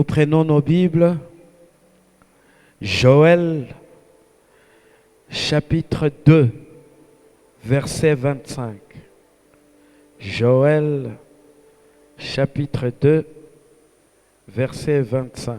Nous prenons nos Bibles. Joël, chapitre 2, verset 25. Joël, chapitre 2, verset 25.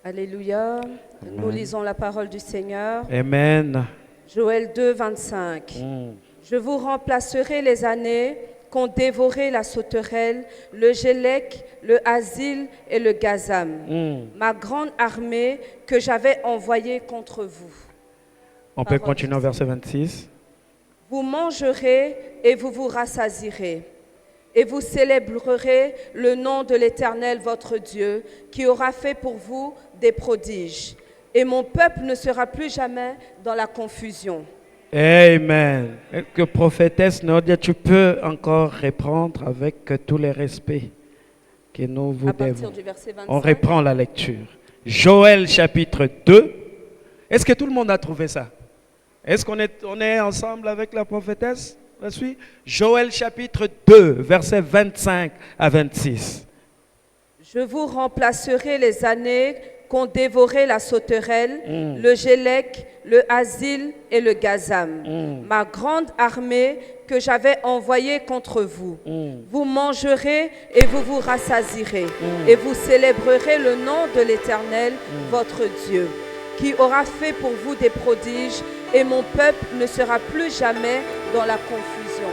Alléluia. Amen. Nous lisons la parole du Seigneur. Amen. Joël 2, 25. Je vous remplacerai les années qu'ont dévoré la sauterelle, le gélec, le asile et le gazam, ma grande armée que j'avais envoyée contre vous. On peut continuer au verset 26. Vous mangerez et vous vous rassasierez. Et vous célébrerez le nom de l'Éternel votre Dieu, qui aura fait pour vous des prodiges. Et mon peuple ne sera plus jamais dans la confusion. Amen. Que prophétesse Nadia, tu peux encore reprendre avec tous les respects que nous vous À partir devons. du verset 25. On reprend la lecture. Joël chapitre 2. Est-ce que tout le monde a trouvé ça? Est-ce qu'on est ensemble avec la prophétesse? La suite. Joël chapitre 2, versets 25 à 26. Je vous remplacerai les années qu'ont dévoré la sauterelle, le gélec, le asile et le gazam, ma grande armée que j'avais envoyée contre vous. Vous mangerez et vous vous rassasierez, et vous célébrerez le nom de l'Éternel, votre Dieu, qui aura fait pour vous des prodiges, et mon peuple ne sera plus jamais dans la confusion.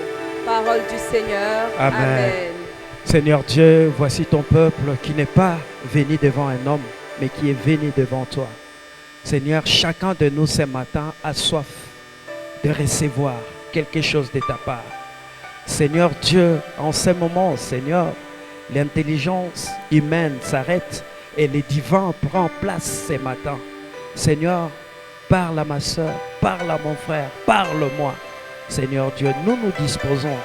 Parole du Seigneur. Amen. Amen. Seigneur Dieu, voici ton peuple qui n'est pas venu devant un homme, mais qui est venu devant toi. Seigneur, chacun de nous ce matin a soif de recevoir quelque chose de ta part. Seigneur Dieu, en ce moment, Seigneur, l'intelligence humaine s'arrête et le divin prend place ce matin. Seigneur, parle à ma soeur, parle à mon frère, parle-moi. Seigneur Dieu, nous nous disposons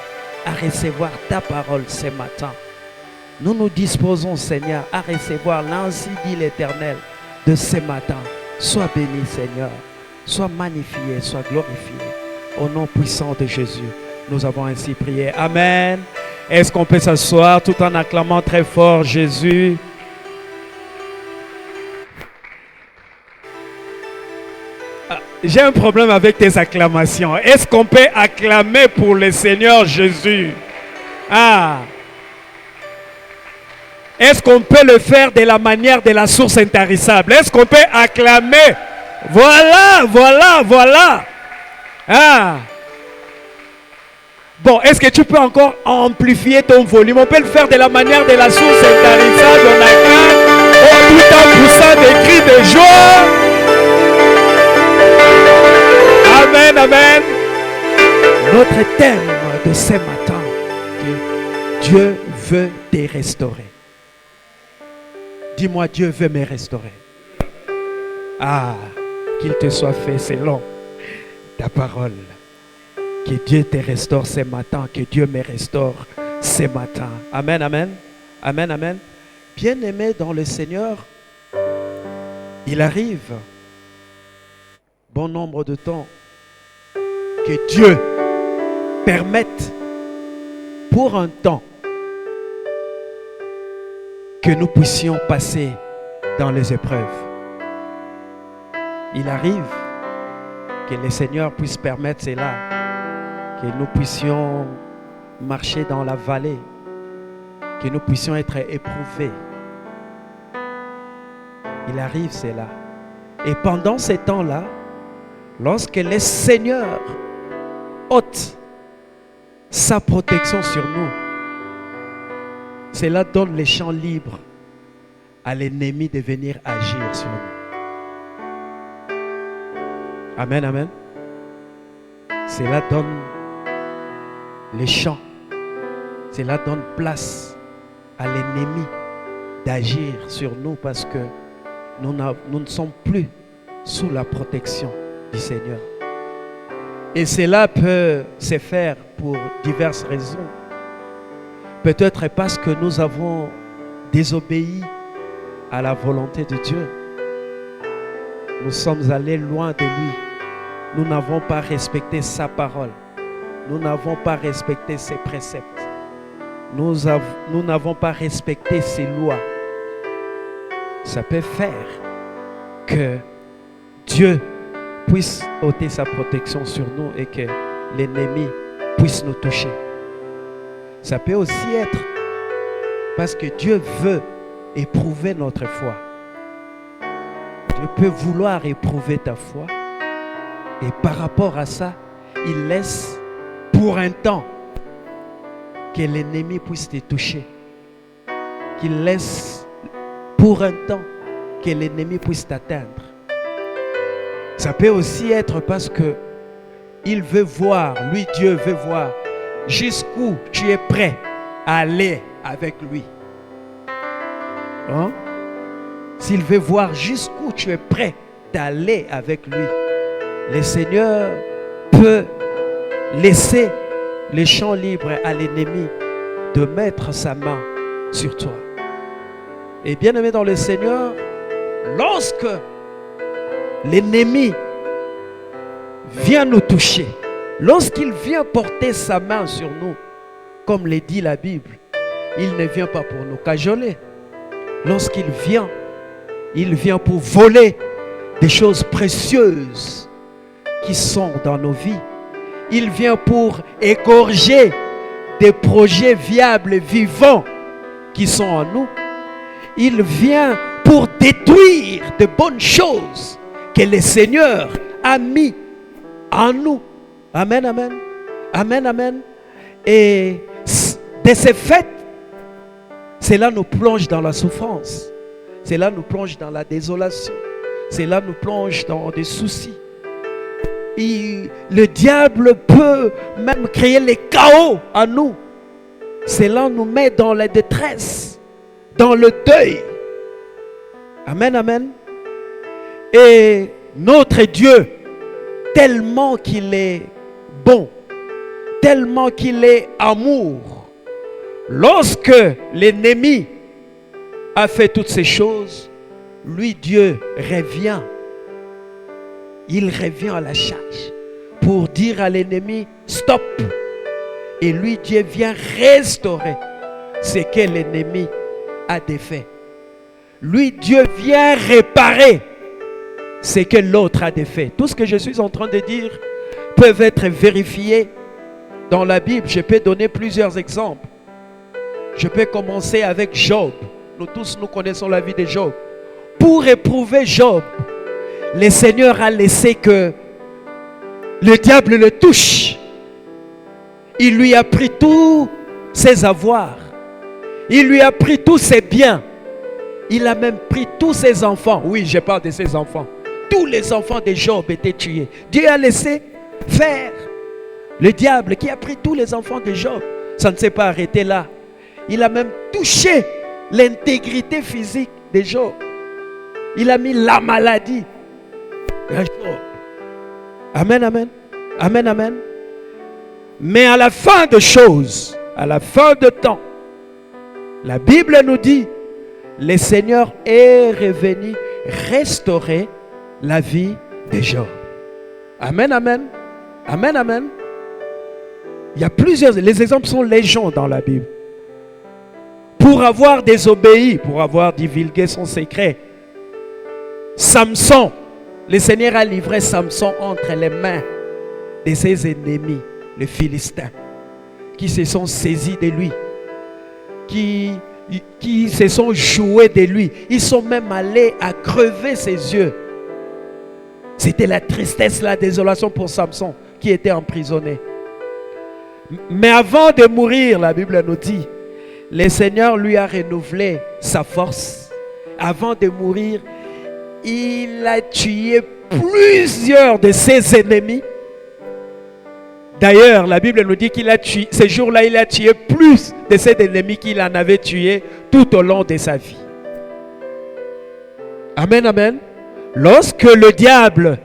à recevoir ta parole ce matin. Nous nous disposons, Seigneur, à recevoir l'ainsi dit l'Éternel de ce matin. Sois béni, Seigneur. Sois magnifié, sois glorifié. Au nom puissant de Jésus, nous avons ainsi prié. Amen. Est-ce qu'on peut s'asseoir tout en acclamant très fort Jésus? J'ai un problème avec tes acclamations. Est-ce qu'on peut acclamer pour le Seigneur Jésus? Est-ce qu'on peut le faire de la manière de la source intarissable? Est-ce qu'on peut acclamer? Voilà. Bon, est-ce que tu peux encore amplifier ton volume? On peut le faire de la manière de la source intarissable. On acclame tout en poussant des cris de joie. Amen, amen. Notre thème de ce matin, que Dieu veut te restaurer. Dis-moi, Dieu veut me restaurer. Qu'il te soit fait selon ta parole. Que Dieu te restaure ce matin, que Dieu me restaure ce matin. Amen, amen. Amen, amen. Bien-aimé dans le Seigneur, il arrive bon nombre de temps que Dieu permette pour un temps que nous puissions passer dans les épreuves. Il arrive que le Seigneur puisse permettre cela, que nous puissions marcher dans la vallée, que nous puissions être éprouvés. Il arrive cela. Et pendant ces temps-là, lorsque le Seigneur ôte sa protection sur nous, cela donne les champs libres à l'ennemi de venir agir sur nous. Amen, amen. Cela donne les champs, cela donne place à l'ennemi d'agir sur nous parce que nous ne sommes plus sous la protection du Seigneur. Et cela peut se faire pour diverses raisons. Peut-être parce que nous avons désobéi à la volonté de Dieu. Nous sommes allés loin de lui. Nous n'avons pas respecté sa parole. Nous n'avons pas respecté ses préceptes. Nous n'avons pas respecté ses lois. Ça peut faire que Dieu puisse ôter sa protection sur nous et que l'ennemi puisse nous toucher. Ça peut aussi être parce que Dieu veut éprouver notre foi. Dieu peut vouloir éprouver ta foi et par rapport à ça, il laisse pour un temps que l'ennemi puisse te toucher. Qu'il laisse pour un temps que l'ennemi puisse t'atteindre. Ça peut aussi être parce que il veut voir, lui Dieu veut voir jusqu'où tu es prêt à aller avec lui. Hein? S'il veut voir jusqu'où tu es prêt d'aller avec lui, le Seigneur peut laisser le champ libre à l'ennemi de mettre sa main sur toi. Et bien aimé dans le Seigneur, lorsque l'ennemi vient nous toucher, lorsqu'il vient porter sa main sur nous, comme le dit la Bible, il ne vient pas pour nous cajoler. Lorsqu'il vient, il vient pour voler des choses précieuses qui sont dans nos vies. Il vient pour égorger des projets viables et vivants qui sont en nous. Il vient pour détruire de bonnes choses que le Seigneur a mis en nous. Amen, amen. Amen, amen. Et de ce fait, cela nous plonge dans la souffrance. Cela nous plonge dans la désolation. Cela nous plonge dans des soucis. Et le diable peut même créer les chaos en nous. Cela nous met dans la détresse, dans le deuil. Amen, amen. Et notre Dieu, tellement qu'il est bon, tellement qu'il est amour, lorsque l'ennemi a fait toutes ces choses, lui Dieu revient. Il revient à la charge pour dire à l'ennemi stop. Et lui Dieu vient restaurer ce que l'ennemi a défait. Lui Dieu vient réparer ce que l'autre a défait. Tout ce que je suis en train de dire peut être vérifié dans la Bible. Je peux donner plusieurs exemples. Je peux commencer avec Job. Nous tous, nous connaissons la vie de Job. Pour éprouver Job, le Seigneur a laissé que le diable le touche. Il lui a pris tous ses avoirs. Il lui a pris tous ses biens. Il a même pris tous ses enfants. Oui, je parle de ses enfants. Tous les enfants de Job étaient tués. Dieu a laissé faire. Le diable qui a pris tous les enfants de Job, ça ne s'est pas arrêté là. Il a même touché l'intégrité physique de Job. Il a mis la maladie. Amen, amen. Amen, amen. Mais à la fin de choses, à la fin de temps, la Bible nous dit, le Seigneur est revenu restaurer la vie de Job. Amen, amen. Amen, amen. Il y a plusieurs, les exemples sont légion dans la Bible. Pour avoir désobéi, pour avoir divulgué son secret, Samson, le Seigneur a livré Samson entre les mains de ses ennemis, les Philistins, qui se sont saisis de lui, qui se sont joués de lui. Ils sont même allés à crever ses yeux. C'était la tristesse, la désolation pour Samson qui était emprisonné. Mais avant de mourir, la Bible nous dit, le Seigneur lui a renouvelé sa force. Avant de mourir, il a tué plusieurs de ses ennemis. D'ailleurs, la Bible nous dit qu'il a tué, ce jour-là, il a tué plus de ses ennemis qu'il en avait tué tout au long de sa vie. Amen, amen. Lorsque le diable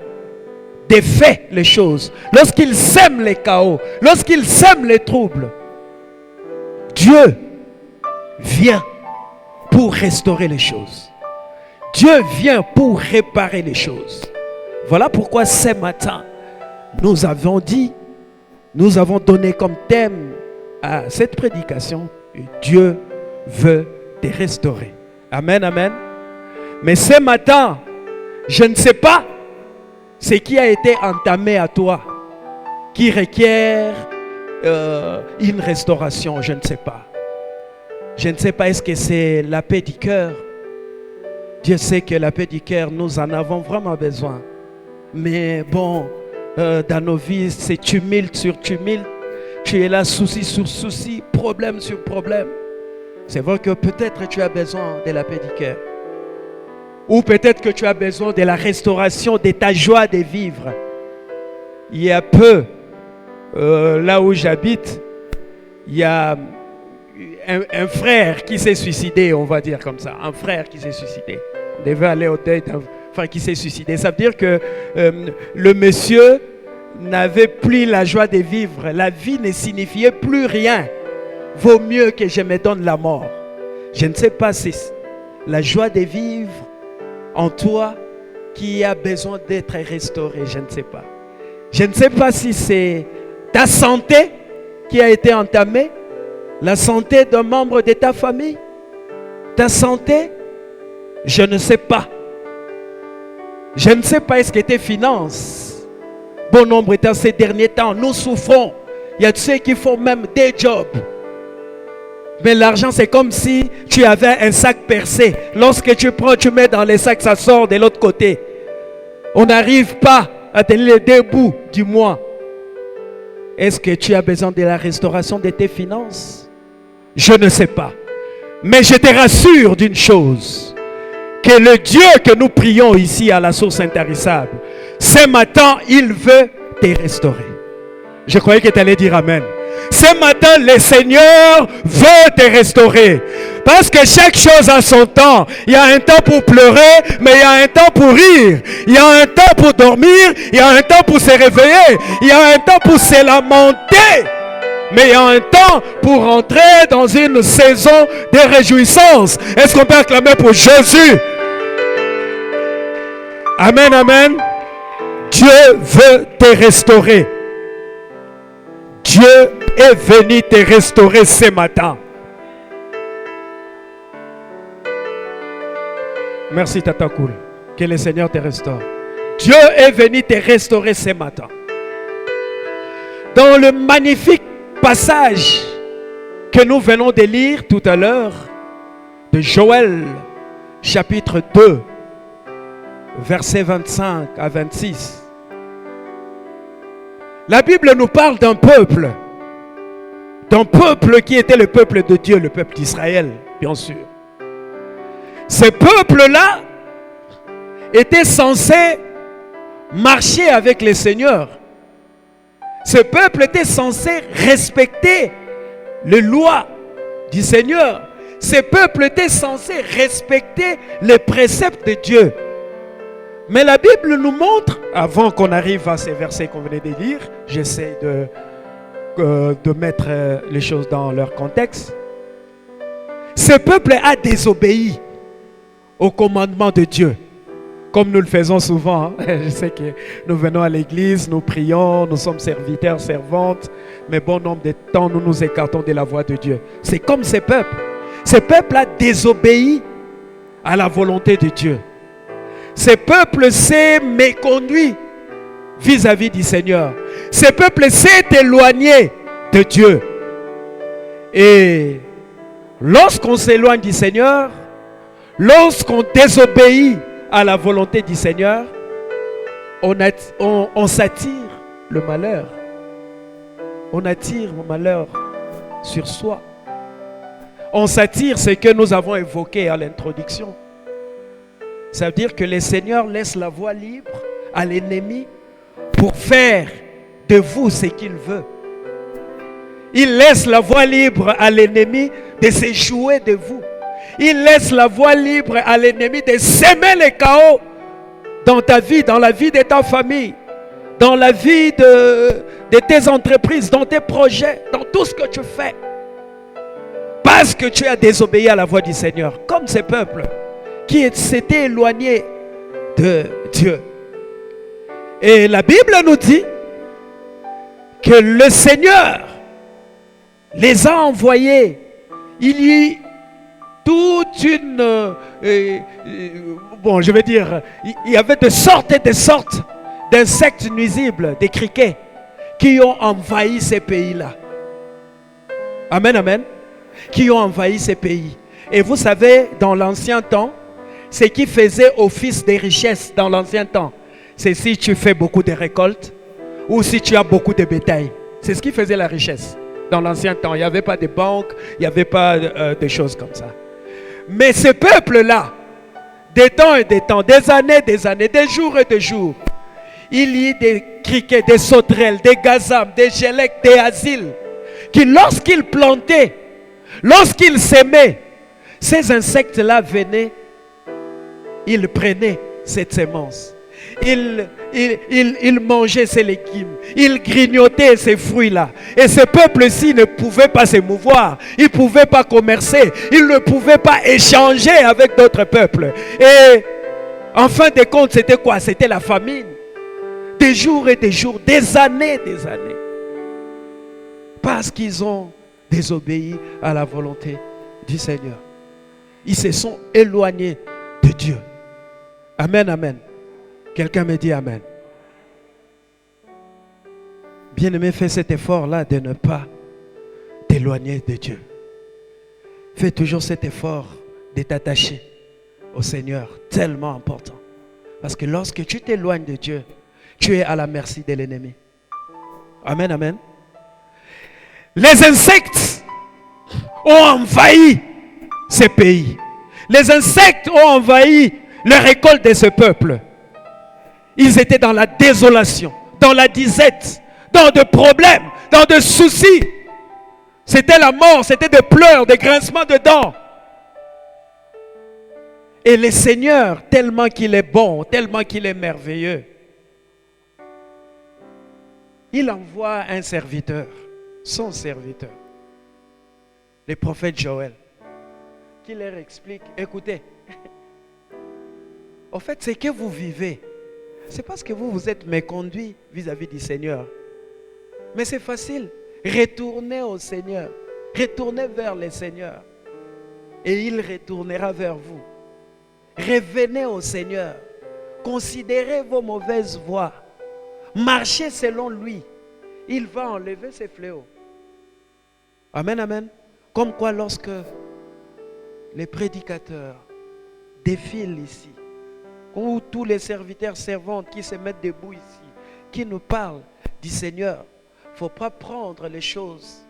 défait les choses, lorsqu'il sème les chaos, lorsqu'il sème les troubles, Dieu vient pour restaurer les choses. Dieu vient pour réparer les choses. Voilà pourquoi ce matin, nous avons donné comme thème à cette prédication, Dieu veut te restaurer. Amen, amen. Mais ce matin, je ne sais pas ce qui a été entamé à toi, qui requiert une restauration, je ne sais pas. Je ne sais pas, est-ce que c'est la paix du cœur? Dieu sait que la paix du cœur, nous en avons vraiment besoin. Mais bon, dans nos vies, c'est tumulte sur tumulte. Tu es là, souci sur souci, problème sur problème. C'est vrai que peut-être tu as besoin de la paix du cœur. Ou peut-être que tu as besoin de la restauration de ta joie de vivre. Il y a peu, là où j'habite, il y a un frère qui s'est suicidé, on va dire comme ça. Un frère qui s'est suicidé. On devait aller au deuil d'un frère qui s'est suicidé. Ça veut dire que le monsieur n'avait plus la joie de vivre. La vie ne signifiait plus rien. Vaut mieux que je me donne la mort. Je ne sais pas si la joie de vivre en toi qui a besoin d'être restaurée. Je ne sais pas. Je ne sais pas si c'est ta santé qui a été entamée, la santé d'un membre de ta famille, ta santé, je ne sais pas. Je ne sais pas, est-ce que tes finances, bon nombre dans ces derniers temps, nous souffrons. Il y a ceux qui font même des jobs. Mais l'argent, c'est comme si tu avais un sac percé. Lorsque tu prends, tu mets dans les sacs, ça sort de l'autre côté. On n'arrive pas à tenir les deux bouts du mois. Est-ce que tu as besoin de la restauration de tes finances? Je ne sais pas. Mais je te rassure d'une chose. Que le Dieu que nous prions ici à la source intarissable, ce matin, il veut te restaurer. Je croyais que tu allais dire Amen. Ce matin, le Seigneur veut te restaurer. Parce que chaque chose a son temps. Il y a un temps pour pleurer, mais il y a un temps pour rire. Il y a un temps pour dormir, il y a un temps pour se réveiller. Il y a un temps pour se lamenter. Mais il y a un temps pour entrer dans une saison de réjouissance. Est-ce qu'on peut acclamer pour Jésus? Amen, amen. Dieu veut te restaurer. Dieu est venu te restaurer ce matin. Merci Tata Cool. Que le Seigneur te restaure. Dieu est venu te restaurer ce matin. Dans le magnifique passage que nous venons de lire tout à l'heure, de Joël, chapitre 2, versets 25 à 26. La Bible nous parle d'un peuple qui était le peuple de Dieu, le peuple d'Israël, bien sûr. Ce peuple-là était censé marcher avec le Seigneur. Ce peuple était censé respecter les lois du Seigneur. Ce peuple était censé respecter les préceptes de Dieu. Mais la Bible nous montre, avant qu'on arrive à ces versets qu'on venait de lire, j'essaie de mettre les choses dans leur contexte. Ce peuple a désobéi au commandement de Dieu, comme nous le faisons souvent. Je sais que nous venons à l'église, nous prions, nous sommes serviteurs, servantes, mais bon nombre de temps, nous nous écartons de la voie de Dieu. C'est comme ce peuple. Ce peuple a désobéi à la volonté de Dieu. Ce peuple s'est méconduit vis-à-vis du Seigneur. Ce peuple s'est éloigné de Dieu. Et lorsqu'on s'éloigne du Seigneur, lorsqu'on désobéit à la volonté du Seigneur, on s'attire le malheur. On attire le malheur sur soi. On s'attire ce que nous avons évoqué à l'introduction. Ça veut dire que le Seigneur laisse la voie libre à l'ennemi pour faire de vous ce qu'il veut. Il laisse la voie libre à l'ennemi de se jouer de vous. Il laisse la voie libre à l'ennemi de semer le chaos dans ta vie, dans la vie de ta famille, dans la vie de tes entreprises, dans tes projets, dans tout ce que tu fais. Parce que tu as désobéi à la voix du Seigneur, comme ces peuples qui s'étaient éloignés de Dieu. Et la Bible nous dit que le Seigneur les a envoyés. Il y eut toute une... bon, je veux dire, il y avait de sortes et de sortes d'insectes nuisibles, des criquets, qui ont envahi ces pays-là. Amen, amen. Qui ont envahi ces pays. Et vous savez, dans l'ancien temps, ce qui faisait office des richesses dans l'ancien temps, c'est si tu fais beaucoup de récoltes ou si tu as beaucoup de bétail. C'est ce qui faisait la richesse dans l'ancien temps. Il n'y avait pas de banques, il n'y avait pas de choses comme ça. Mais ce peuple-là, des temps et des temps, des années, des jours et des jours, il y a des criquets, des sauterelles, des gazams, des gélecs, des asiles, qui lorsqu'ils plantaient, lorsqu'ils s'aimaient, ces insectes-là venaient, ils prenaient cette sémence. Ils mangeaient ces légumes. Ils grignotaient ces fruits-là. Et ce peuple-ci ne pouvait pas se mouvoir. Il ne pouvait pas commercer. Il ne pouvait pas échanger avec d'autres peuples. Et en fin de compte, c'était quoi? C'était la famine. Des jours et des jours, des années. Parce qu'ils ont désobéi à la volonté du Seigneur. Ils se sont éloignés de Dieu. Amen, amen. Quelqu'un me dit amen. Bien-aimé, fais cet effort-là de ne pas t'éloigner de Dieu. Fais toujours cet effort de t'attacher au Seigneur, tellement important. Parce que lorsque tu t'éloignes de Dieu, tu es à la merci de l'ennemi. Amen, amen. Les insectes ont envahi ces pays. Les insectes ont envahi les récoltes de ce peuple. Ils étaient dans la désolation, dans la disette, dans des problèmes, dans des soucis. C'était la mort, c'était des pleurs, des grincements de dents. Et le Seigneur, tellement qu'il est bon, tellement qu'il est merveilleux, il envoie un serviteur, son serviteur, le prophète Joël, qui leur explique, écoutez, en fait, c'est que vous vivez. C'est parce que vous vous êtes méconduit vis-à-vis du Seigneur. Mais c'est facile. Retournez au Seigneur. Retournez vers le Seigneur. Et il retournera vers vous. Revenez au Seigneur. Considérez vos mauvaises voies. Marchez selon lui. Il va enlever ces fléaux. Amen, amen. Comme quoi lorsque les prédicateurs défilent ici, ou tous les serviteurs servantes qui se mettent debout ici, qui nous parlent du Seigneur, il ne faut pas prendre les choses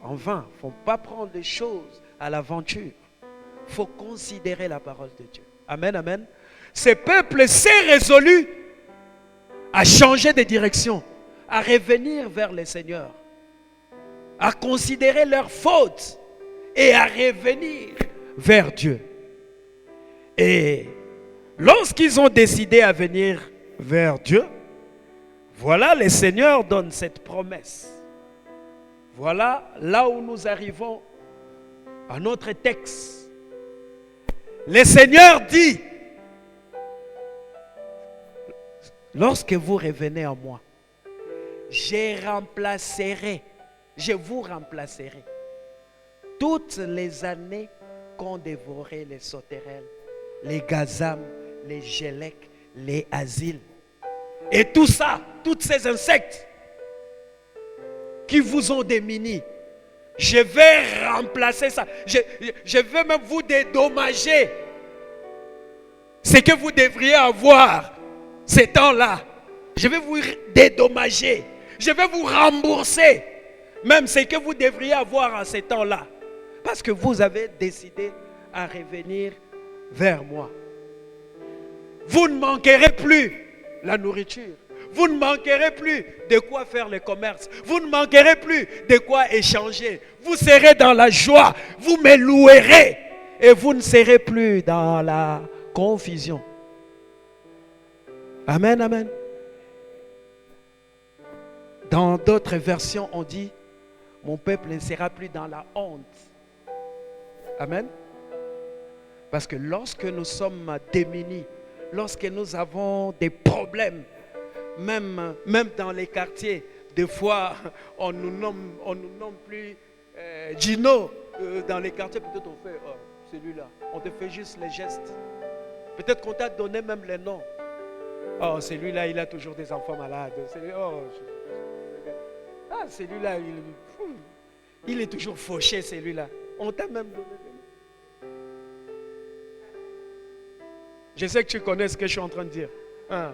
en vain. Il ne faut pas prendre les choses à l'aventure. Il faut considérer la parole de Dieu. Amen, amen. Ce peuple s'est résolu à changer de direction, à revenir vers le Seigneur, à considérer leurs fautes et à revenir vers Dieu. Et lorsqu'ils ont décidé à venir vers Dieu, voilà, le Seigneur donne cette promesse. Voilà là où nous arrivons à notre texte. Le Seigneur dit, lorsque vous revenez à moi, je vous remplacerai toutes les années qu'ont dévoré les sauterelles, les gazams, les gélecs, les asiles. Et tout ça, tous ces insectes qui vous ont démunis, je vais remplacer ça. Je vais même vous dédommager. Ce que vous devriez avoir ces temps-là, je vais vous dédommager. Je vais vous rembourser même ce que vous devriez avoir en ces temps-là. Parce que vous avez décidé à revenir vers moi. Vous ne manquerez plus la nourriture. Vous ne manquerez plus de quoi faire le commerce. Vous ne manquerez plus de quoi échanger. Vous serez dans la joie. Vous me louerez. Et vous ne serez plus dans la confusion. Amen, amen. Dans d'autres versions, on dit, mon peuple ne sera plus dans la honte. Amen. Parce que lorsque nous sommes démunis, lorsque nous avons des problèmes, même dans les quartiers, des fois on nous nomme plus Gino dans les quartiers, peut-être on fait celui-là, on te fait juste les gestes. Peut-être qu'on t'a donné même les noms. Oh, celui-là, il a toujours des enfants malades. Celui-là, il est toujours fauché, celui-là. On t'a même donné des noms. Je sais que tu connais ce que je suis en train de dire. Hein?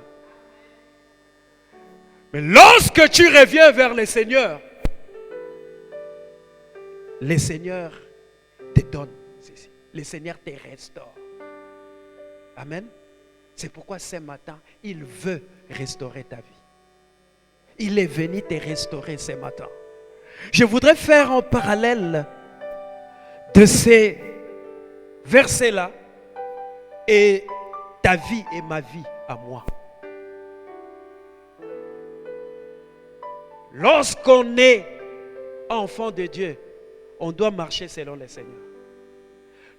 Mais lorsque tu reviens vers le Seigneur te donne ceci. Le Seigneur te restaure. Amen. C'est pourquoi ce matin, il veut restaurer ta vie. Il est venu te restaurer ce matin. Je voudrais faire un parallèle de ces versets-là et ta vie et ma vie à moi. Lorsqu'on est enfant de Dieu, on doit marcher selon le Seigneur.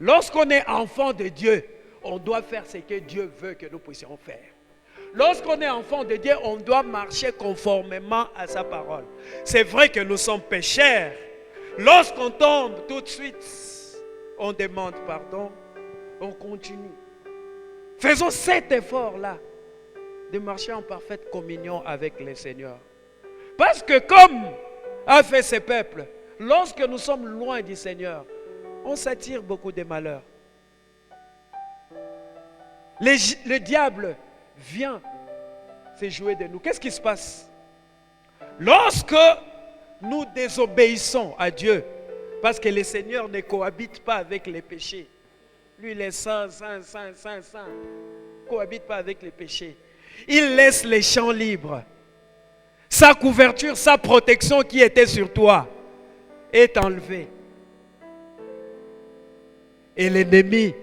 Lorsqu'on est enfant de Dieu, on doit faire ce que Dieu veut que nous puissions faire. Lorsqu'on est enfant de Dieu, on doit marcher conformément à sa parole. C'est vrai que nous sommes pécheurs. Lorsqu'on tombe, tout de suite, on demande pardon, on continue. Faisons cet effort-là de marcher en parfaite communion avec le Seigneur. Parce que comme a fait ce peuple, lorsque nous sommes loin du Seigneur, on s'attire beaucoup de malheurs. Le diable vient se jouer de nous. Qu'est-ce qui se passe? Lorsque nous désobéissons à Dieu, parce que le Seigneur ne cohabite pas avec les péchés. Lui, il est saint. Cohabite pas avec les péchés. Il laisse les champs libres. Sa couverture, sa protection qui était sur toi est enlevée. Et l'ennemi,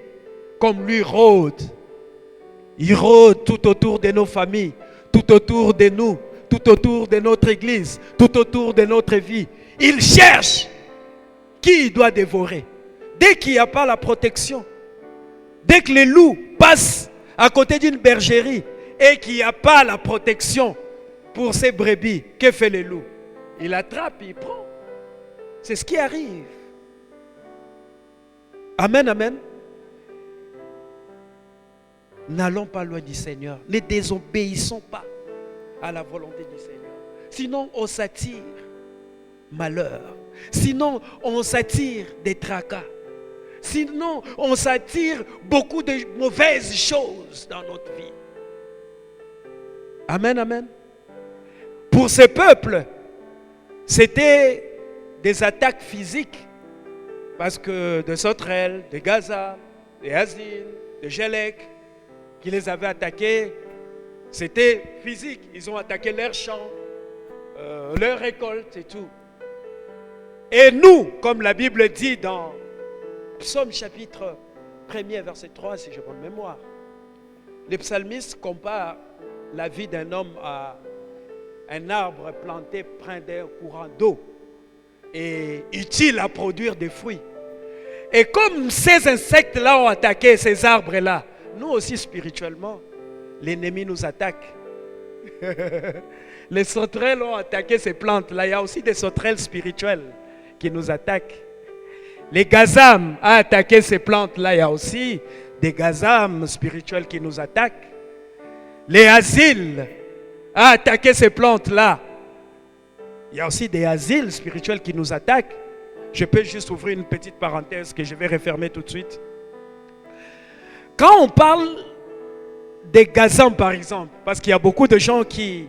comme lui, rôde. Il rôde tout autour de nos familles, tout autour de nous, tout autour de notre église, tout autour de notre vie. Il cherche qui il doit dévorer. Dès qu'il n'y a pas la protection, dès que les loups passent à côté d'une bergerie et qu'il n'y a pas la protection pour ces brebis, que fait le loup? Il attrape, il prend. C'est ce qui arrive. Amen, amen. N'allons pas loin du Seigneur. Ne désobéissons pas à la volonté du Seigneur. Sinon, on s'attire malheur. Sinon, on s'attire des tracas. Sinon, on s'attire beaucoup de mauvaises choses dans notre vie. Amen, amen. Pour ce peuple, c'était des attaques physiques. Parce que de sauterelles, de Gaza, de Asile, de Gélec, qui les avaient attaqués, c'était physique. Ils ont attaqué leurs champs, leurs récoltes et tout. Et nous, comme la Bible dit dans Psaume chapitre 1er, verset 3, si je prends mémoire, les psalmistes comparent la vie d'un homme à un arbre planté près d'un courant d'eau et utile à produire des fruits. Et comme ces insectes-là ont attaqué ces arbres-là, nous aussi spirituellement, l'ennemi nous attaque. Les sauterelles ont attaqué ces plantes-là. Il y a aussi des sauterelles spirituelles qui nous attaquent. Les gazam ont attaqué ces plantes-là. Il y a aussi des gazam spirituels qui nous attaquent. Les asiles ont attaqué ces plantes-là. Il y a aussi des asiles spirituels qui nous attaquent. Je peux juste ouvrir une petite parenthèse que je vais refermer tout de suite. Quand on parle des gazam par exemple, parce qu'il y a beaucoup de gens qui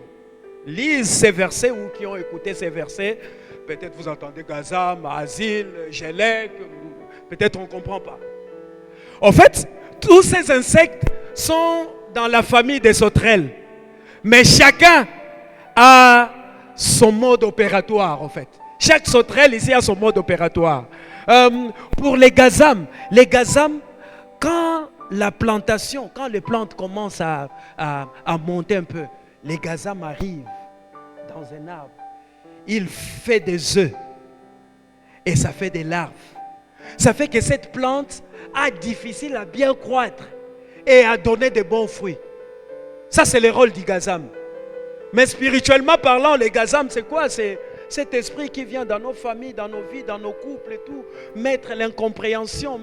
lisent ces versets ou qui ont écouté ces versets, peut-être vous entendez gazam, asile, gélec, peut-être on ne comprend pas. En fait, tous ces insectes sont dans la famille des sauterelles, mais chacun a son mode opératoire en fait. Chaque sauterelle ici a son mode opératoire. Pour les gazam, quand la plantation, quand les plantes commencent à monter un peu, les gazam arrivent dans un arbre. Il fait des œufs et ça fait des larves. Ça fait que cette plante a difficile à bien croître et à donner de bons fruits. Ça, c'est le rôle du gazam. Mais spirituellement parlant, le gazam, c'est quoi? C'est cet esprit qui vient dans nos familles, dans nos vies, dans nos couples et tout, mettre l'incompréhension,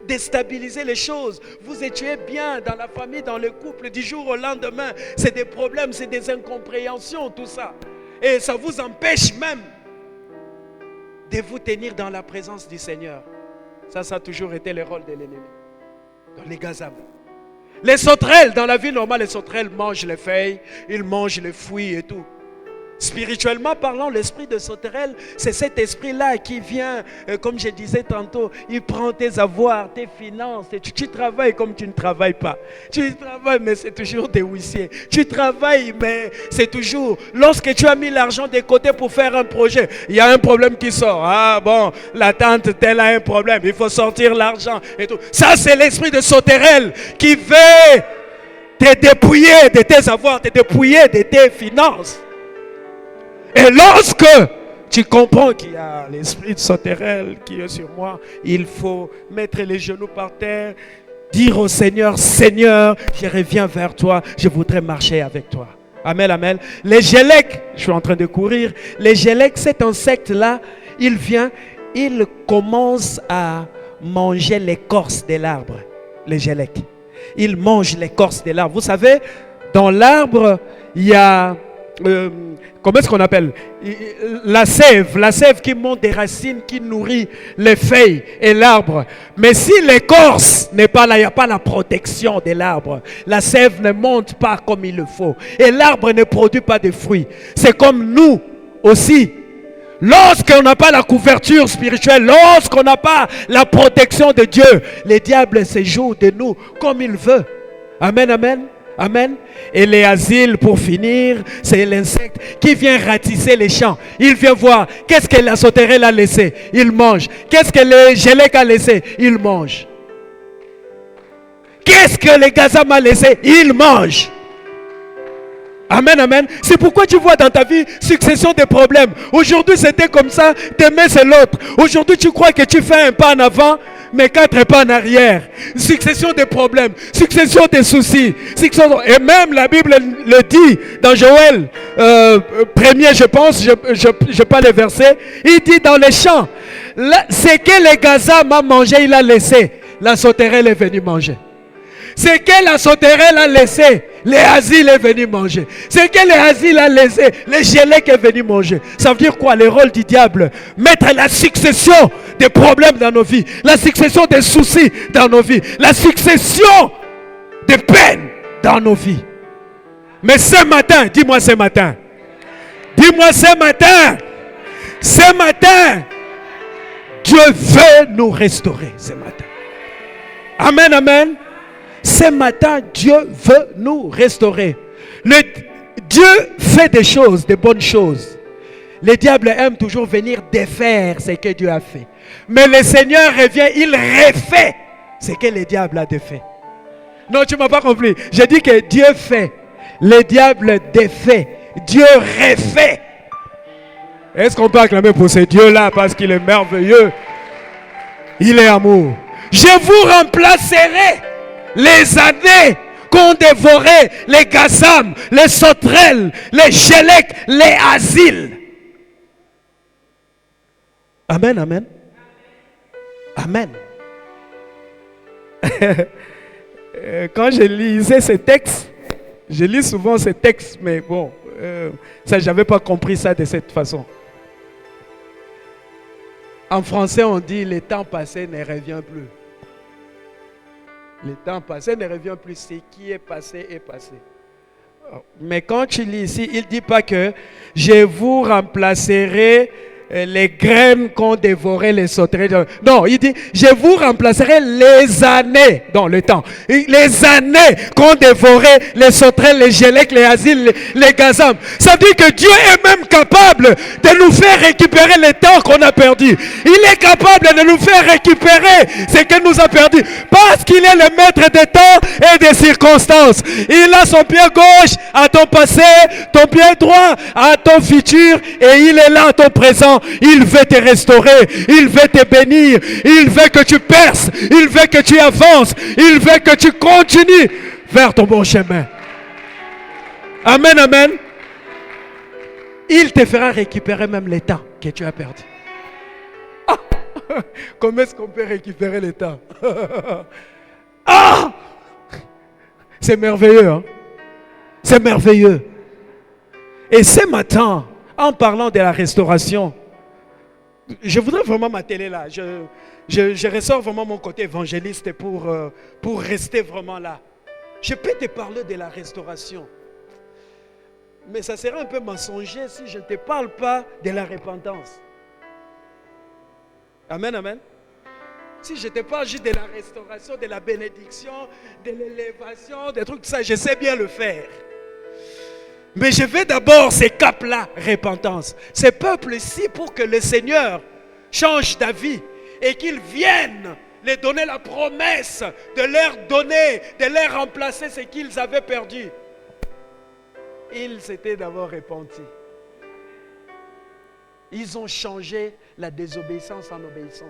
déstabiliser les choses. Vous étiez bien dans la famille, dans le couple, du jour au lendemain. C'est des problèmes, c'est des incompréhensions, tout ça. Et ça vous empêche même de vous tenir dans la présence du Seigneur. Ça a toujours été le rôle de l'ennemi. Dans les gazam. Les sauterelles, dans la vie normale, les sauterelles mangent les feuilles, ils mangent les fruits et tout. Spirituellement parlant, l'esprit de sauterelle, c'est cet esprit-là qui vient, comme je disais tantôt, il prend tes avoirs, tes finances, et tu travailles comme tu ne travailles pas. Tu travailles, mais c'est toujours des huissiers. Tu travailles, mais c'est toujours, lorsque tu as mis l'argent de côté pour faire un projet, il y a un problème qui sort. Ah bon, la tante telle a un problème, il faut sortir l'argent et tout. Ça, c'est l'esprit de sauterelle qui veut te dépouiller de tes avoirs, te dépouiller de tes finances. Et lorsque tu comprends qu'il y a l'esprit de sauterelle qui est sur moi, il faut mettre les genoux par terre, dire au Seigneur, Seigneur, je reviens vers toi, je voudrais marcher avec toi. Amen, amen. Les gélèques, je suis en train de courir, les gélèques, cet insecte-là, il vient, il commence à manger l'écorce de l'arbre, les gélèques. Il mange l'écorce de l'arbre. Vous savez, dans l'arbre, il y a... comment est-ce qu'on appelle la sève qui monte des racines, qui nourrit les feuilles et l'arbre. Mais si l'écorce n'est pas là, il n'y a pas la protection de l'arbre. La sève ne monte pas comme il le faut. Et l'arbre ne produit pas de fruits. C'est comme nous aussi. Lorsqu'on n'a pas la couverture spirituelle, lorsqu'on n'a pas la protection de Dieu, le diable se joue de nous comme il veut. Amen, amen. Amen. Et les asiles, pour finir, c'est l'insecte qui vient ratisser les champs. Il vient voir qu'est-ce que la sauterelle a laissé. Il mange. Qu'est-ce que le gélèque a laissé. Il mange. Qu'est-ce que le gazam a laissé. Il mange. Amen, amen. C'est pourquoi tu vois dans ta vie succession de problèmes. Aujourd'hui c'était comme ça, demain c'est l'autre. Aujourd'hui tu crois que tu fais un pas en avant, mais 4 pas en arrière. Succession de problèmes, succession de soucis. Et même la Bible le dit dans Joël, premier je pense, je pas le verset. Il dit dans les champs, c'est que le gazam a mangé, il a laissé. La sauterelle est venue manger. C'est que la sauterelle a laissé, les asiles est venu manger. C'est que les asiles a laissé, les gélèques est venu manger. Ça veut dire quoi? Le rôle du diable, mettre la succession des problèmes dans nos vies, la succession des soucis dans nos vies, la succession des peines dans nos vies. Mais ce matin, dis-moi ce matin, dis-moi ce matin, Dieu veut nous restaurer ce matin. Amen, amen. Ce matin, Dieu veut nous restaurer. Dieu fait des choses, des bonnes choses. Le diable aime toujours venir défaire ce que Dieu a fait. Mais le Seigneur revient, il refait ce que le diable a défait. Non, tu ne m'as pas compris. J'ai dit que Dieu fait. Le diable défait. Dieu refait. Est-ce qu'on peut acclamer pour ce Dieu-là parce qu'il est merveilleux? Il est amour. Je vous remplacerai les années qu'ont dévoré les gazam, les sauterelles, les gélèques, les asiles. Amen, amen. Amen. Quand je lisais ces textes, je lis souvent ces textes, mais bon, ça, je n'avais pas compris ça de cette façon. En français, on dit le temps passé ne revient plus. Le temps passé ne revient plus. Ce qui est passé est passé. Mais quand tu lis ici, il ne dit pas que je vous remplacerai les graines qu'ont dévoré les sauterelles. Non, il dit je vous remplacerai les années dans le temps. Les années qu'ont dévoré les sauterelles, les gélèques, les asiles, les gazam. Ça veut dire que Dieu est même capable de nous faire récupérer le temps qu'on a perdu. Il est capable de nous faire récupérer ce que nous a perdu. Parce qu'il est le maître des temps et des circonstances. Il a son pied gauche à ton passé, ton pied droit à ton futur et il est là à ton présent. maintenant, il veut te restaurer, il veut te bénir, il veut que tu perces, il veut que tu avances, il veut que tu continues vers ton bon chemin. Amen, amen. Il te fera récupérer même les temps que tu as perdu. Ah, comment est-ce qu'on peut récupérer les temps? Ah, c'est merveilleux, hein? C'est merveilleux. Et ce matin, en parlant de la restauration, je voudrais vraiment m'atteler là. Je ressors vraiment mon côté évangéliste pour rester vraiment là. Je peux te parler de la restauration. Mais ça serait un peu mensonger si je ne te parle pas de la repentance. Amen, amen. Si je te parle juste de la restauration, de la bénédiction, de l'élévation, des trucs comme ça, je sais bien le faire. Mais je veux d'abord ces caps-là, repentance. Ces peuples-ci, pour que le Seigneur change d'avis et qu'il vienne leur donner la promesse de leur donner, de leur remplacer ce qu'ils avaient perdu. Ils s'étaient d'abord repentis. Ils ont changé la désobéissance en obéissance.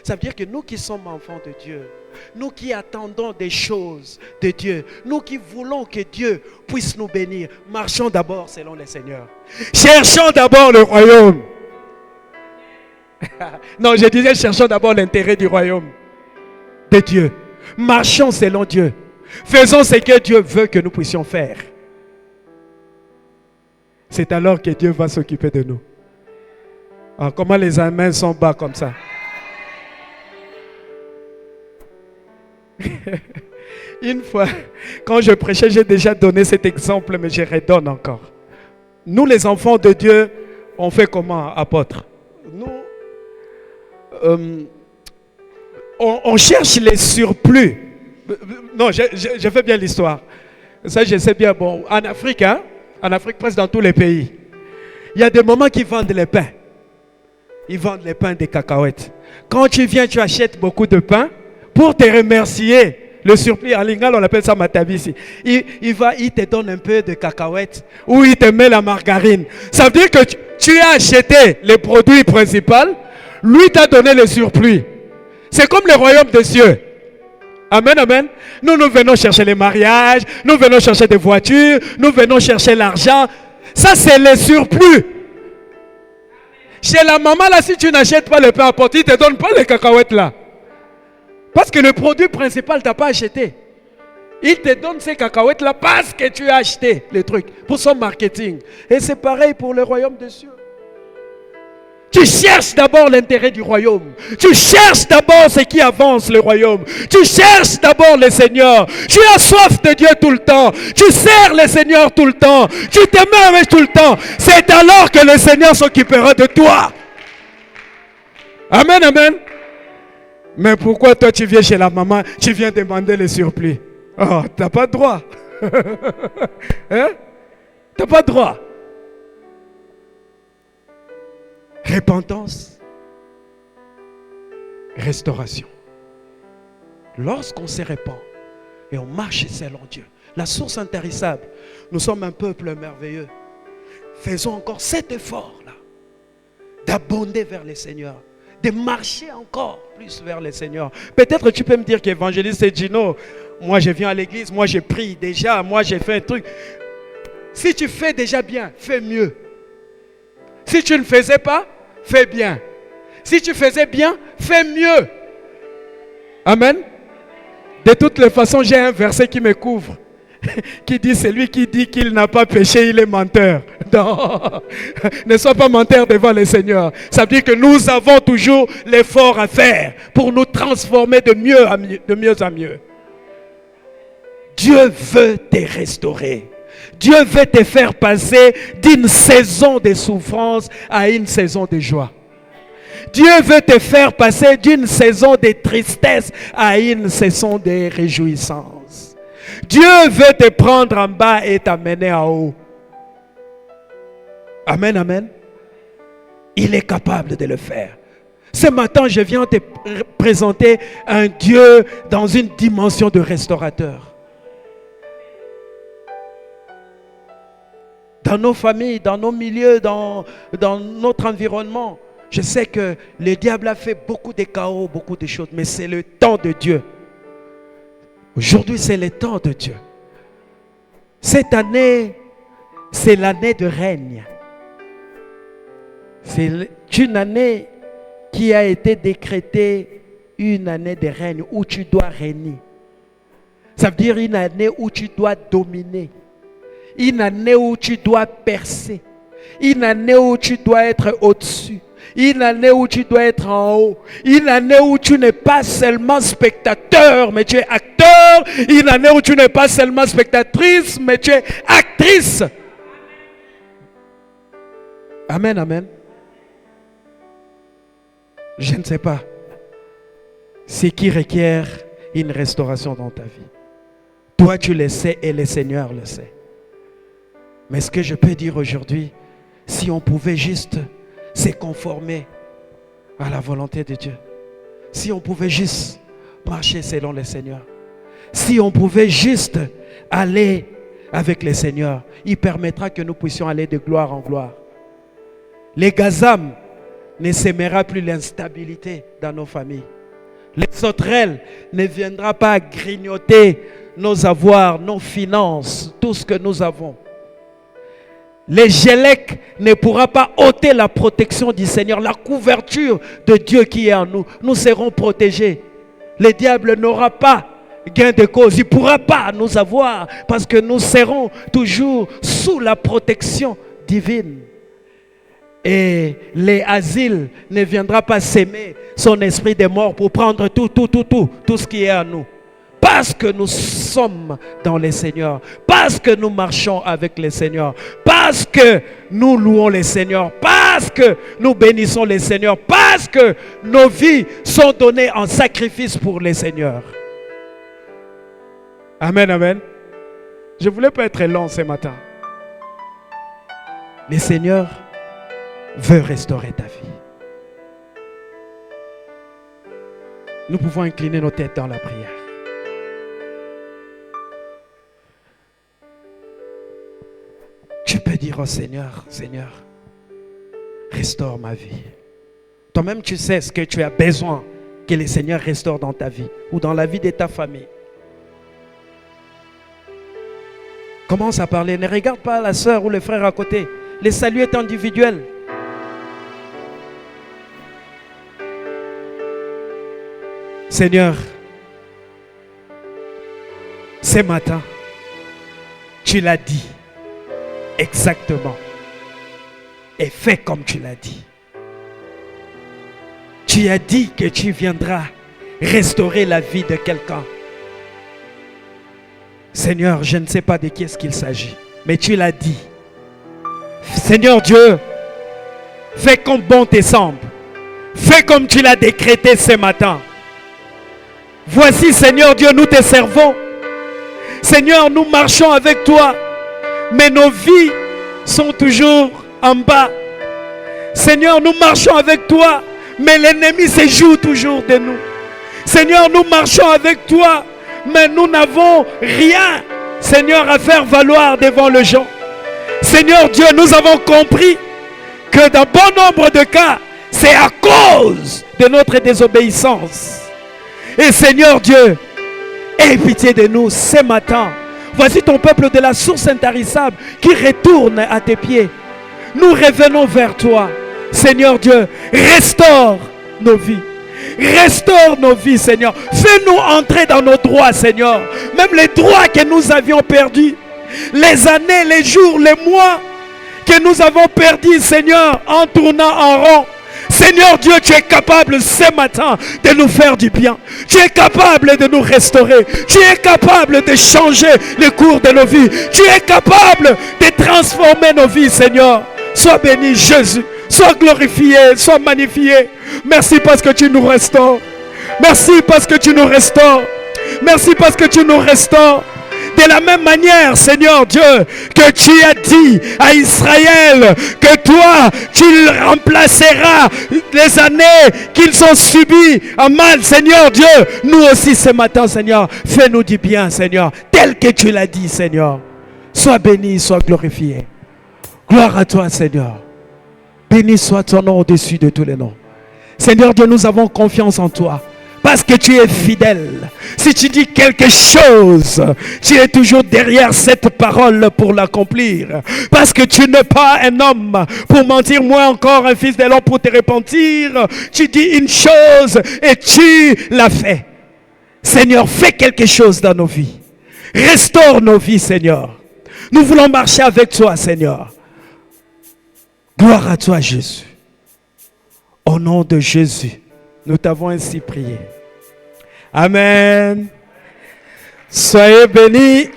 Ça veut dire que nous qui sommes enfants de Dieu, nous qui attendons des choses de Dieu, nous qui voulons que Dieu puisse nous bénir, marchons d'abord selon le Seigneur. Cherchons d'abord le royaume. Non, je disais cherchons d'abord l'intérêt du royaume de Dieu. Marchons selon Dieu. Faisons ce que Dieu veut que nous puissions faire. C'est alors que Dieu va s'occuper de nous. Alors, comment les amens sont bas comme ça? Une fois, quand je prêchais, j'ai déjà donné cet exemple, mais je redonne encore. Nous, les enfants de Dieu, on fait comment, apôtre? Nous, on cherche les surplus. Non, je fais bien l'histoire. Ça, je sais bien. Bon, en Afrique, hein? En Afrique, presque dans tous les pays, il y a des moments qu'ils vendent les pains. Ils vendent les pains des cacahuètes. Quand tu viens, tu achètes beaucoup de pain pour te remercier. Le surplus, en lingala, on appelle ça matabisi. Il te donne un peu de cacahuètes ou il te met la margarine. Ça veut dire que tu as acheté les produits principaux, lui t'a donné le surplus. C'est comme le royaume des cieux. Amen, amen. Nous venons chercher les mariages, nous venons chercher des voitures, nous venons chercher l'argent. Ça, c'est le surplus. Chez la maman, là, si tu n'achètes pas le pain à porter, il ne te donne pas les cacahuètes là. Parce que le produit principal, tu n'as pas acheté. Il te donne ces cacahuètes là parce que tu as acheté les trucs pour son marketing. Et c'est pareil pour le royaume des cieux. Tu cherches d'abord l'intérêt du royaume. Tu cherches d'abord ce qui avance le royaume. Tu cherches d'abord le Seigneur. Tu as soif de Dieu tout le temps. Tu sers le Seigneur tout le temps. Tu te mets avec tout le temps. C'est alors que le Seigneur s'occupera de toi. Amen, amen. Mais pourquoi toi tu viens chez la maman, tu viens demander le surplus? Oh, tu n'as pas de droit. Hein? Tu n'as pas de droit. Repentance, restauration. Lorsqu'on se répand et on marche selon Dieu, la source intarissable, nous sommes un peuple merveilleux. Faisons encore cet effort-là, d'abonder vers le Seigneur, de marcher encore plus vers le Seigneur. Peut-être tu peux me dire qu'évangéliste Gino, moi je viens à l'église, moi je prie déjà, moi j'ai fait un truc. Si tu fais déjà bien, fais mieux. Si tu ne faisais pas, fais bien. Si tu faisais bien, fais mieux. Amen. De toutes les façons, j'ai un verset qui me couvre. Qui dit, celui qui dit qu'il n'a pas péché, il est menteur. Non. Ne sois pas menteur devant le Seigneur. Ça veut dire que nous avons toujours l'effort à faire pour nous transformer de mieux en mieux. Dieu veut te restaurer. Dieu veut te faire passer d'une saison de souffrance à une saison de joie. Dieu veut te faire passer d'une saison de tristesse à une saison de réjouissance. Dieu veut te prendre en bas et t'amener en haut. Amen, amen. Il est capable de le faire. Ce matin, je viens te présenter un Dieu dans une dimension de restaurateur. Dans nos familles, dans nos milieux, dans notre environnement. Je sais que le diable a fait beaucoup de chaos, beaucoup de choses, mais c'est le temps de Dieu. Aujourd'hui, c'est le temps de Dieu. Cette année, c'est l'année de règne. C'est une année qui a été décrétée, une année de règne où tu dois régner. Ça veut dire une année où tu dois dominer. Une année où tu dois percer. Une année où tu dois être au-dessus. Une année où tu dois être en haut. Une année où tu n'es pas seulement spectateur, mais tu es acteur. Une année où tu n'es pas seulement spectatrice, mais tu es actrice. Amen, amen. Je ne sais pas ce qui requiert une restauration dans ta vie. Toi, tu le sais et le Seigneur le sait. Mais ce que je peux dire aujourd'hui, si on pouvait juste se conformer à la volonté de Dieu, si on pouvait juste marcher selon le Seigneur, si on pouvait juste aller avec le Seigneur, il permettra que nous puissions aller de gloire en gloire. Les gazam ne sèmera plus l'instabilité dans nos familles. Les sauterelles ne viendra pas grignoter nos avoirs, nos finances, tout ce que nous avons. Les gélèques ne pourra pas ôter la protection du Seigneur, la couverture de Dieu qui est en nous. Nous serons protégés. Le diable n'aura pas gain de cause. Il ne pourra pas nous avoir parce que nous serons toujours sous la protection divine. Et les asiles ne viendra pas s'aimer son esprit de mort pour prendre tout ce qui est à nous. Parce que nous sommes dans le Seigneur, parce que nous marchons avec le Seigneur, parce que nous louons le Seigneur, parce que nous bénissons le Seigneur, parce que nos vies sont données en sacrifice pour le Seigneur. Amen, amen. Je ne voulais pas être long ce matin. Le Seigneur veut restaurer ta vie. Nous pouvons incliner nos têtes dans la prière. Tu peux dire au Seigneur, Seigneur, restaure ma vie. Toi-même, tu sais ce que tu as besoin que le Seigneur restaure dans ta vie ou dans la vie de ta famille. Commence à parler. Ne regarde pas la soeur ou le frère à côté. Le salut est individuel. Seigneur, ce matin, tu l'as dit exactement et fais comme tu l'as dit. Tu as dit que tu viendras restaurer la vie de quelqu'un. Seigneur, je ne sais pas de qui est-ce qu'il s'agit, mais tu l'as dit. Seigneur Dieu, fais comme bon te semble. Fais comme tu l'as décrété ce matin. Voici, Seigneur Dieu, nous te servons. Seigneur, nous marchons avec toi, mais nos vies sont toujours en bas. Seigneur, nous marchons avec toi, mais l'ennemi se joue toujours de nous. Seigneur, nous marchons avec toi, mais nous n'avons rien, Seigneur, à faire valoir devant les gens. Seigneur Dieu, nous avons compris que dans bon nombre de cas, c'est à cause de notre désobéissance. Et Seigneur Dieu, aie pitié de nous ce matin. Voici ton peuple de la source intarissable qui retourne à tes pieds. Nous revenons vers toi. Seigneur Dieu, restaure nos vies. Restaure nos vies, Seigneur. Fais-nous entrer dans nos droits, Seigneur. Même les droits que nous avions perdus. Les années, les jours, les mois que nous avons perdus, Seigneur, en tournant en rond. Seigneur Dieu, tu es capable ce matin de nous faire du bien. Tu es capable de nous restaurer. Tu es capable de changer le cours de nos vies. Tu es capable de transformer nos vies, Seigneur. Sois béni, Jésus. Sois glorifié, sois magnifié. Merci parce que tu nous restaures. Merci parce que tu nous restaures. Merci parce que tu nous restaures. De la même manière, Seigneur Dieu, que tu as dit à Israël que toi, tu remplaceras les années qu'ils ont subies en mal, Seigneur Dieu. Nous aussi ce matin, Seigneur, fais-nous du bien, Seigneur, tel que tu l'as dit, Seigneur. Sois béni, sois glorifié. Gloire à toi, Seigneur. Béni soit ton nom au-dessus de tous les noms. Seigneur Dieu, nous avons confiance en toi. Parce que tu es fidèle. Si tu dis quelque chose, tu es toujours derrière cette parole pour l'accomplir. Parce que tu n'es pas un homme pour mentir, moi encore un fils de l'homme pour te repentir. Tu dis une chose et tu l'as fait. Seigneur, fais quelque chose dans nos vies. Restaure nos vies, Seigneur. Nous voulons marcher avec toi, Seigneur. Gloire à toi, Jésus. Au nom de Jésus, nous t'avons ainsi prié. Amen. Soyez bénis.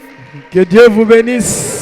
Que Dieu vous bénisse.